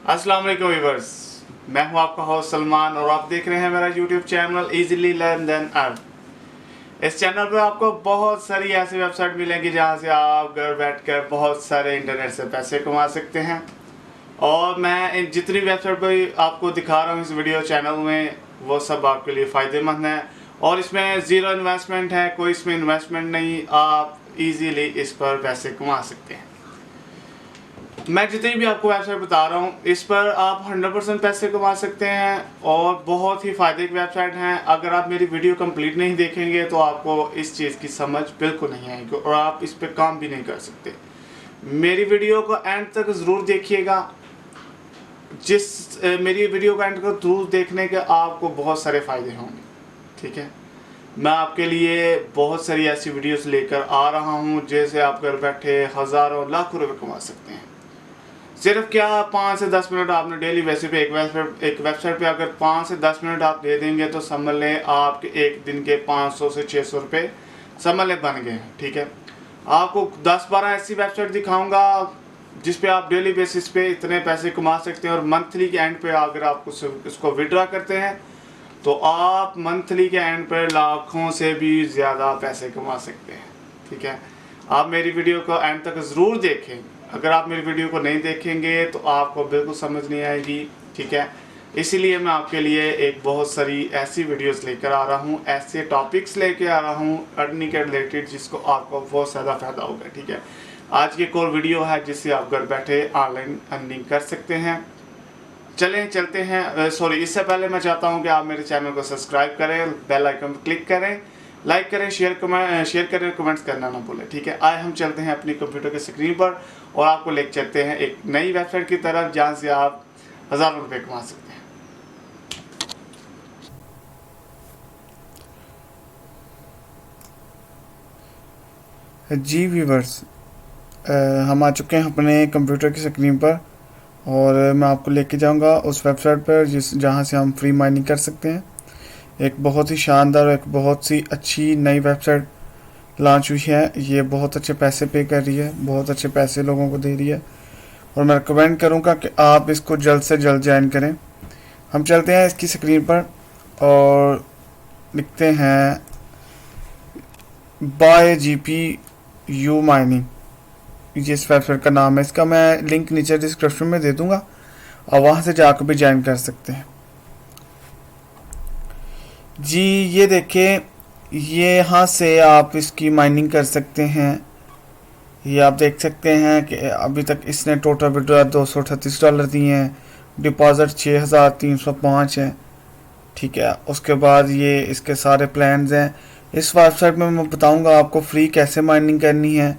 अस्सलाम वालेकुम व्यूअर्स, मैं हूं आपका होस्ट सलमान और आप देख रहे हैं मेरा YouTube channel easily learn then earn. इस चैनल पर आपको बहुत सारी ऐसी वेबसाइट मिलेंगी जहां से आप घर बैठकर बहुत सारे इंटरनेट से पैसे कमा सकते हैं। और मैं इन जितनी वेबसाइट पर आपको दिखा रहा हूं इस वीडियो चैनल में, वो सब आपके लिए फ़ायदेमंद है और इसमें ज़ीरो इन्वेस्टमेंट है, कोई इसमें इन्वेस्टमेंट नहीं। आप इजीली इस पर पैसे कमा सकते हैं। मैं जितनी भी आपको वेबसाइट बता रहा हूँ इस पर आप 100% पैसे कमा सकते हैं और बहुत ही फ़ायदे की वेबसाइट हैं। अगर आप मेरी वीडियो कंप्लीट नहीं देखेंगे तो आपको इस चीज़ की समझ बिल्कुल नहीं आएगी और आप इस पर काम भी नहीं कर सकते। मेरी वीडियो को एंड तक ज़रूर देखिएगा। मेरी वीडियो को एंड तक ज़रूर देखने के आपको बहुत सारे फ़ायदे होंगे, ठीक है। मैं आपके लिए बहुत सारी ऐसी वीडियोस लेकर आ रहा हूँ जैसे आप घर बैठे हज़ारों लाखों रुपए कमा सकते हैं। सिर्फ क्या 5 से 10 मिनट आपने डेली बेसिस पे एक वेबसाइट पे अगर 5 से 10 मिनट आप दे देंगे तो समझ लें आपके एक दिन के 500 से 600 रुपये समझ लें बन गए हैं, ठीक है। आपको 10-12 ऐसी वेबसाइट दिखाऊंगा जिस पे आप डेली बेसिस पे इतने पैसे कमा सकते हैं और मंथली के एंड पे अगर आप उसको विड्रॉ करते हैं तो आप मंथली के एंड पर लाखों से भी ज़्यादा पैसे कमा सकते हैं, ठीक है। आप मेरी वीडियो को एंड तक ज़रूर देखें। अगर आप मेरी वीडियो को नहीं देखेंगे तो आपको बिल्कुल समझ नहीं आएगी, ठीक है। इसीलिए मैं आपके लिए एक बहुत सारी ऐसी वीडियोस लेकर आ रहा हूँ, ऐसे टॉपिक्स लेकर आ रहा हूँ अर्निंग के रिलेटेड जिसको आपको बहुत ज़्यादा फ़ायदा होगा, ठीक है। आज की एक और वीडियो है जिससे आप घर बैठे ऑनलाइन अर्निंग कर सकते हैं। चलते हैं। इससे पहले मैं चाहता हूँ कि आप मेरे चैनल को सब्सक्राइब करें, बेल आइकन पर क्लिक करें, लाइक करें, शेयर करें, कमेंट्स करना ना भूलें, ठीक है। आए हम चलते हैं अपनी कंप्यूटर की स्क्रीन पर और आपको लेकर चलते हैं एक नई वेबसाइट की तरफ जहां से आप हज़ारों रुपए कमा सकते हैं। जी व्यूवर्स, हम आ चुके हैं अपने कंप्यूटर की स्क्रीन पर और मैं आपको लेके जाऊंगा उस वेबसाइट पर जहां से हम फ्री माइनिंग कर सकते हैं। एक बहुत ही शानदार, एक बहुत सी अच्छी नई वेबसाइट लॉन्च हुई है। ये बहुत अच्छे पैसे पे कर रही है, बहुत अच्छे पैसे लोगों को दे रही है और मैं रिकमेंड करूंगा कि आप इसको जल्द से जल्द ज्वाइन करें। हम चलते हैं इसकी स्क्रीन पर और लिखते हैं बाय GPU माइनिंग। जिस वेबसाइट का नाम है, इसका मैं लिंक नीचे डिस्क्रिप्शन में दे दूंगा और वहाँ से जाकर भी ज्वाइन कर सकते हैं। जी ये देखिए, ये यहाँ से आप इसकी माइनिंग कर सकते हैं। ये आप देख सकते हैं कि अभी तक इसने टोटल विड्रॉ $238 दिए हैं, डिपॉजिट 6305 है, ठीक है। उसके बाद ये इसके सारे प्लान्स हैं। इस वेबसाइट में मैं बताऊंगा आपको फ्री कैसे माइनिंग करनी है,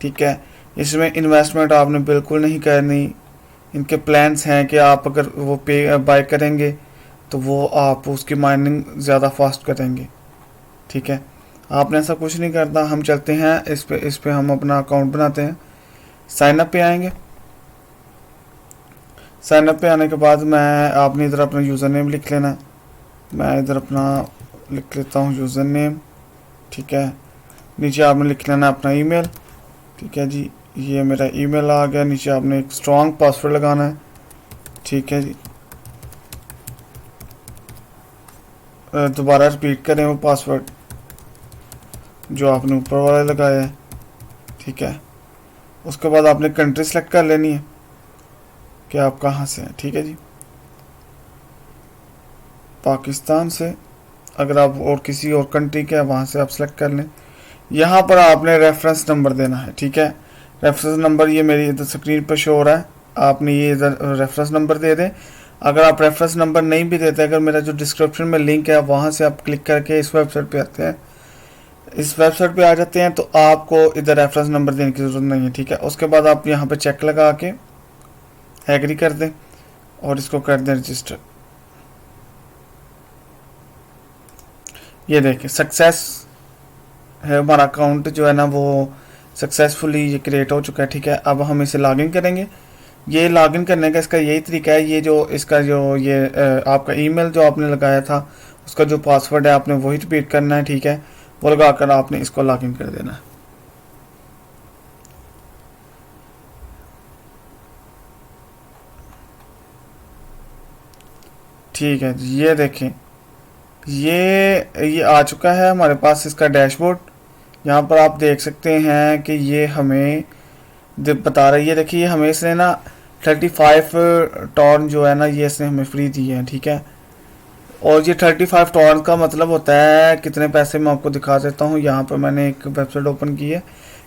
ठीक है। इसमें इन्वेस्टमेंट आपने बिल्कुल नहीं करनी। इनके प्लान्स हैं कि आप अगर वो बाय करेंगे तो वो आप उसकी माइनिंग ज़्यादा फास्ट करेंगे, ठीक है। आपने ऐसा कुछ नहीं करना। हम चलते हैं इस पे हम अपना अकाउंट बनाते हैं। साइन अप पे आएंगे। साइन अप पे आने के बाद आपने इधर अपना यूज़र नेम लिख लेना। मैं इधर अपना लिख लेता हूँ यूज़र नेम, ठीक है। नीचे आपने लिख लेना अपना ईमेल, ठीक है जी। ये मेरा ईमेल आ गया। नीचे आपने एक स्ट्रॉन्ग पासवर्ड लगाना है, ठीक है जी। दोबारा रिपीट करें वो पासवर्ड जो आपने ऊपर वाला लगाया है, ठीक है। उसके बाद आपने कंट्री सेलेक्ट कर लेनी है कि आप कहाँ से हैं, ठीक है जी। पाकिस्तान से। अगर आप और किसी और कंट्री के हैं वहाँ से आप सेलेक्ट कर लें। यहाँ पर आपने रेफरेंस नंबर देना है, ठीक है। रेफरेंस नंबर ये मेरी इधर स्क्रीन पर शो हो रहा है, आपने ये इधर रेफरेंस नंबर दे दें। अगर आप रेफरेंस नंबर नहीं भी देते, अगर मेरा जो डिस्क्रिप्शन में लिंक है वहाँ से आप क्लिक करके इस वेबसाइट पे आते हैं, इस वेबसाइट पे आ जाते हैं तो आपको इधर रेफरेंस नंबर देने की ज़रूरत नहीं है, ठीक है। उसके बाद आप यहाँ पे चेक लगा के एग्री कर दें और इसको कर दें रजिस्टर। ये देखिए सक्सेस है, हमारा अकाउंट जो है ना वो सक्सेसफुली ये क्रिएट हो चुका है, ठीक है। अब हम इसे लॉगिन करेंगे। ये लॉगिन करने का इसका यही तरीका है। ये जो इसका जो ये आपका ईमेल जो आपने लगाया था उसका जो पासवर्ड है आपने वही रिपीट करना है, ठीक है। वो लगा कर आपने इसको लॉगिन कर देना है। ठीक है, ये देखें, ये आ चुका है हमारे पास इसका डैशबोर्ड। यहाँ पर आप देख सकते हैं कि ये हमें बता रहा है, ये देखिए हमें इसने ना 35 टॉर्न जो है ना ये इसने हमें फ्री दिए हैं, ठीक है। और ये 35 टॉर्न का मतलब होता है कितने पैसे, मैं आपको दिखा देता हूँ। यहाँ पर मैंने एक वेबसाइट ओपन की है,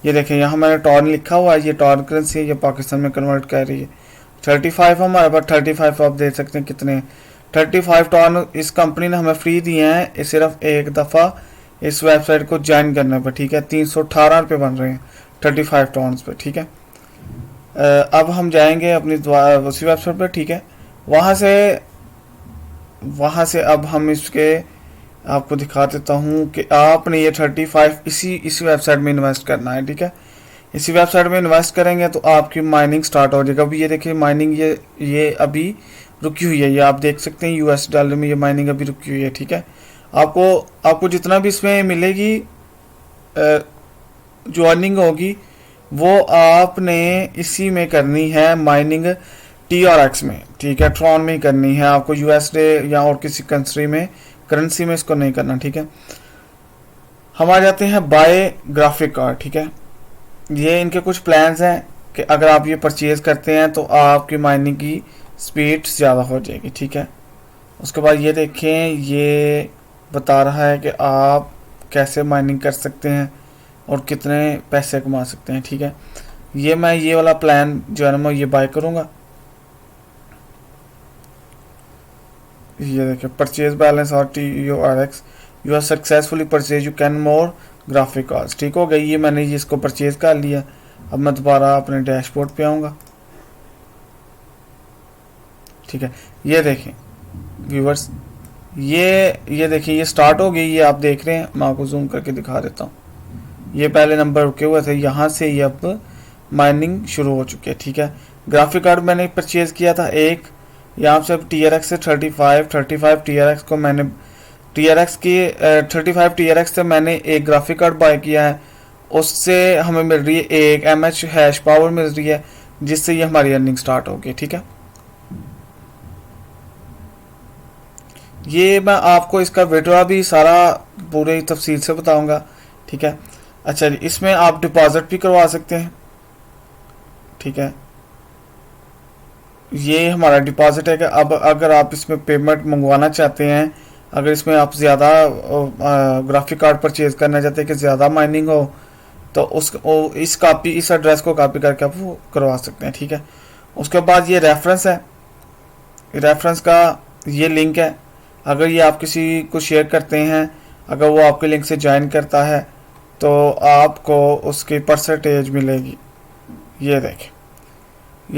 ये देखें यहाँ मैंने टॉर्न लिखा हुआ है, ये टॉर्न करेंसी है, ये पाकिस्तान में कन्वर्ट कर रही है। 35 हमारे पास 35 आप देख सकते हैं कितने 35 टॉर्न इस कंपनी ने हमें फ्री दिए हैं, ये सिर्फ एक दफ़ा इस वेबसाइट को ज्वाइन करने पर, ठीक है। 318 रुपये बन रहे हैं 35 टॉर्न्स पे, ठीक है। अब हम जाएंगे अपनी उसी वेबसाइट पर, ठीक है। वहाँ से अब हम इसके आपको दिखा देता हूँ कि आपने ये 35 इसी वेबसाइट में इन्वेस्ट करना है, ठीक है। इसी वेबसाइट में इन्वेस्ट करेंगे तो आपकी माइनिंग स्टार्ट हो जाएगा। अभी ये देखिए माइनिंग ये अभी रुकी हुई है, ये आप देख सकते हैं US डॉलर में ये माइनिंग अभी रुकी हुई है, ठीक है। आपको जितना भी इसमें मिलेगी जो अर्निंग होगी वो आपने इसी में करनी है, माइनिंग TRX में, ठीक है, ट्रॉन में ही करनी है आपको, USD या और किसी करेंसी में इसको नहीं करना, ठीक है। हम आ जाते हैं बाय ग्राफिक कार्ड, ठीक है। ये इनके कुछ प्लान्स हैं कि अगर आप ये परचेज करते हैं तो आपकी माइनिंग की स्पीड ज़्यादा हो जाएगी, ठीक है। उसके बाद ये देखें, ये बता रहा है कि आप कैसे माइनिंग कर सकते हैं और कितने पैसे कमा सकते हैं, ठीक है। मैं ये वाला प्लान जो है ना मैं ये बाय करूँगा। ये देखिए परचेज बैलेंस और TRX you are successfully purchase you can more graphic cards, ठीक हो गई। ये मैंने इसको परचेज कर लिया। अब मैं दोबारा अपने डैशबोर्ड पे आऊँगा, ठीक है। ये देखें व्यूवर्स, ये देखिए ये स्टार्ट हो गई, ये आप देख रहे हैं, मैं आपको जूम करके दिखा देता हूँ। ये पहले नंबर रुके हुए थे, यहाँ से ये अब माइनिंग शुरू हो चुकी है, ठीक है। ग्राफिक कार्ड मैंने परचेज किया था एक, यहाँ से TRX से 35 TRX को मैंने TRX की 35 TRX से मैंने एक ग्राफिक कार्ड बाय किया है, उससे हमें मिल रही है एक MH हैश पावर मिल रही है, जिससे ये हमारी अर्निंग स्टार्ट होगी, ठीक है। ये मैं आपको इसका विड्रॉ भी सारा पूरे तफसील से बताऊंगा, ठीक है। अच्छा जी, इसमें आप डिपॉजिट भी करवा सकते हैं, ठीक है। ये हमारा डिपॉजिट है कि अब अगर आप इसमें पेमेंट मंगवाना चाहते हैं, अगर इसमें आप ज़्यादा ग्राफिक कार्ड परचेज करना चाहते हैं कि ज़्यादा माइनिंग हो, तो इस एड्रेस को कॉपी करके आप वो करवा सकते हैं, ठीक है। उसके बाद ये रेफरेंस है, रेफरेंस का ये लिंक है, अगर ये आप किसी को शेयर करते हैं, अगर वो आपके लिंक से ज्वाइन करता है तो आपको उसकी परसेंटेज मिलेगी। ये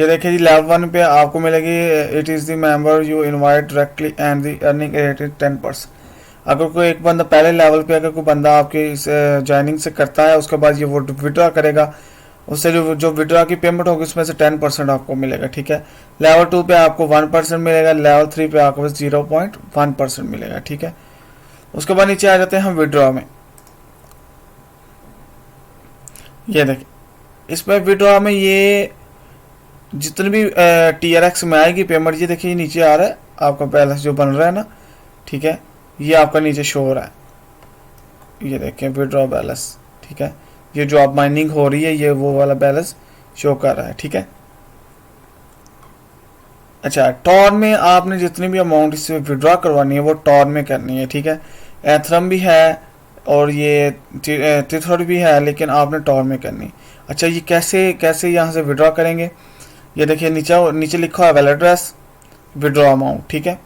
देखिए जी, लेवल 1 पे आपको मिलेगी it is the member you invite directly and the earning rate is 10%। अगर कोई एक बंदा पहले लेवल पे अगर कोई बंदा आपके इस ज्वाइनिंग से करता है, उसके बाद ये वो विड्रॉ करेगा, उससे जो विड्रॉ की पेमेंट होगी उसमें से 10% आपको मिलेगा, ठीक है। लेवल 2 पे आपको 1% मिलेगा, लेवल 3 पे आपको 0.1% मिलेगा, ठीक है। उसके बाद नीचे आ जाते हैं हम विड्रॉ में। ये देखिए इसमें विड्रॉ में ये जितनी भी TRX में आएगी पेमेंट, ये देखिए नीचे आ रहा है आपका बैलेंस जो बन रहा है ना, ठीक है। ये आपका नीचे शो हो रहा है, ये देखें विड्रॉ बैलेंस, ठीक है। ये जो आप माइनिंग हो रही है ये वो वाला बैलेंस शो कर रहा है, ठीक है। अच्छा, टॉर्न में आपने जितनी भी अमाउंट इससे विड्रॉ करवानी है वो टॉर्न में करनी है, ठीक है। एथरम भी है और ये टिथर भी है, लेकिन आपने टॉर्न में करनी। अच्छा, ये कैसे यहाँ से विड्रॉ करेंगे, ये देखिए नीचे लिखा है वैलेट एड्रेस विड्रॉ अमाउंट, ठीक है।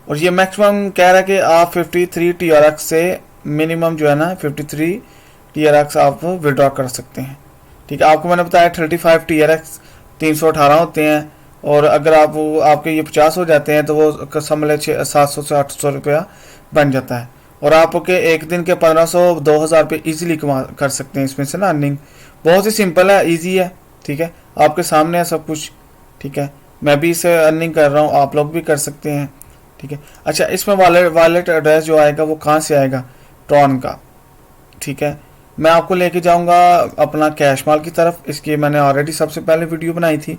और ये मैक्सिमम कह रहा है कि आप 53 TRX से मिनिमम जो है ना 53 TRX आप विड्रॉ कर सकते हैं, ठीक है। आपको मैंने बताया 35 TRX 318 होते हैं, और अगर आपके ये 50 हो जाते हैं तो वो समझ 700 से 800 रुपया बन जाता है, और आपके एक दिन के 1500-2000 रुपये ईजिली कर सकते हैं इसमें से ना। अर्निंग बहुत ही सिंपल है, ईजी है, ठीक है। आपके सामने है सब कुछ, ठीक है। मैं भी इसे अर्निंग कर रहा हूँ, आप लोग भी कर सकते हैं, ठीक है। अच्छा, इसमें वॉलेट एड्रेस जो आएगा वो कहाँ से आएगा, ट्रॉन का, ठीक है। मैं आपको लेके जाऊंगा अपना कैश माल की तरफ, इसकी मैंने ऑलरेडी सबसे पहले वीडियो बनाई थी,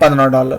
$15